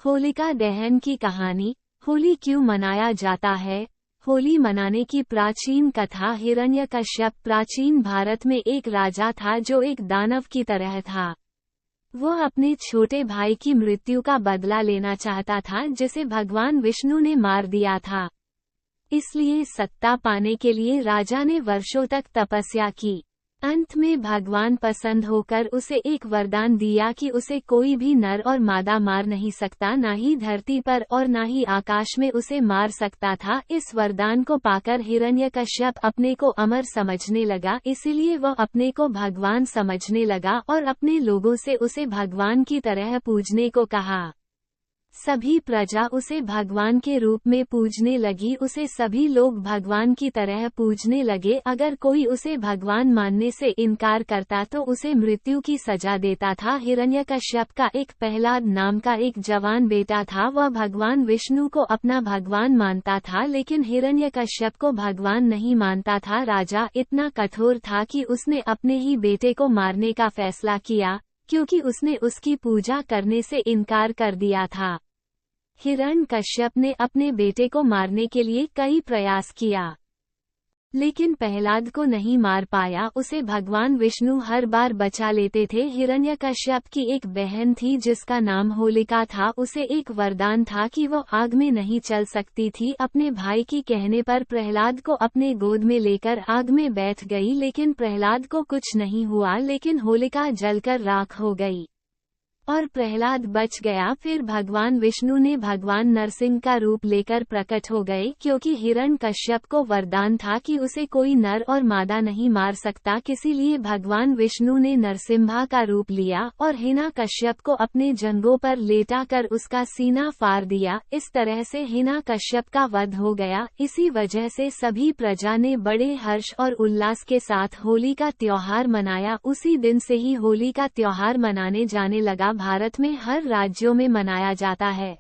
होलिका दहन की कहानी। होली क्यों मनाया जाता है? होली मनाने की प्राचीन कथा। हिरण्यकश्यप प्राचीन भारत में एक राजा था जो एक दानव की तरह था। वो अपने छोटे भाई की मृत्यु का बदला लेना चाहता था जिसे भगवान विष्णु ने मार दिया था। इसलिए सत्ता पाने के लिए राजा ने वर्षों तक तपस्या की। अंत में भगवान पसंद होकर उसे एक वरदान दिया कि उसे कोई भी नर और मादा मार नहीं सकता, ना ही धरती पर और ना ही आकाश में उसे मार सकता था। इस वरदान को पाकर हिरण्यकश्यप अपने को अमर समझने लगा, इसीलिए वह अपने को भगवान समझने लगा और अपने लोगों से उसे भगवान की तरह पूजने को कहा। सभी प्रजा उसे भगवान के रूप में पूजने लगी, उसे सभी लोग भगवान की तरह पूजने लगे। अगर कोई उसे भगवान मानने से इनकार करता तो उसे मृत्यु की सजा देता था। हिरण्यकश्यप का एक प्रहलाद नाम का एक जवान बेटा था। वह भगवान विष्णु को अपना भगवान मानता था, लेकिन हिरण्यकश्यप को भगवान नहीं मानता था। राजा इतना कठोर था कि उसने अपने ही बेटे को मारने का फैसला किया, क्योंकि उसने उसकी पूजा करने से इनकार कर दिया था। हिरण्यकश्यप ने अपने बेटे को मारने के लिए कई प्रयास किया, लेकिन प्रहलाद को नहीं मार पाया। उसे भगवान विष्णु हर बार बचा लेते थे। हिरण्यकश्यप की एक बहन थी जिसका नाम होलिका था। उसे एक वरदान था कि वो आग में नहीं चल सकती थी। अपने भाई की कहने पर प्रहलाद को अपने गोद में लेकर आग में बैठ गई, लेकिन प्रहलाद को कुछ नहीं हुआ, लेकिन होलिका जलकर राख हो गई और प्रहलाद बच गया। फिर भगवान विष्णु ने भगवान नरसिंह का रूप लेकर प्रकट हो गए, क्योंकि हिरण्यकश्यप को वरदान था कि उसे कोई नर और मादा नहीं मार सकता। इसीलिए भगवान विष्णु ने नरसिम्हा का रूप लिया और हिरण्यकश्यप को अपने जंघों पर लेटा कर उसका सीना फाड़ दिया। इस तरह से हिरण्यकश्यप का वध हो गया। इसी वजह से सभी प्रजा ने बड़े हर्ष और उल्लास के साथ होली का त्योहार मनाया। उसी दिन से ही होली का त्योहार मनाने जाने लगा। भारत में हर राज्यों में मनाया जाता है।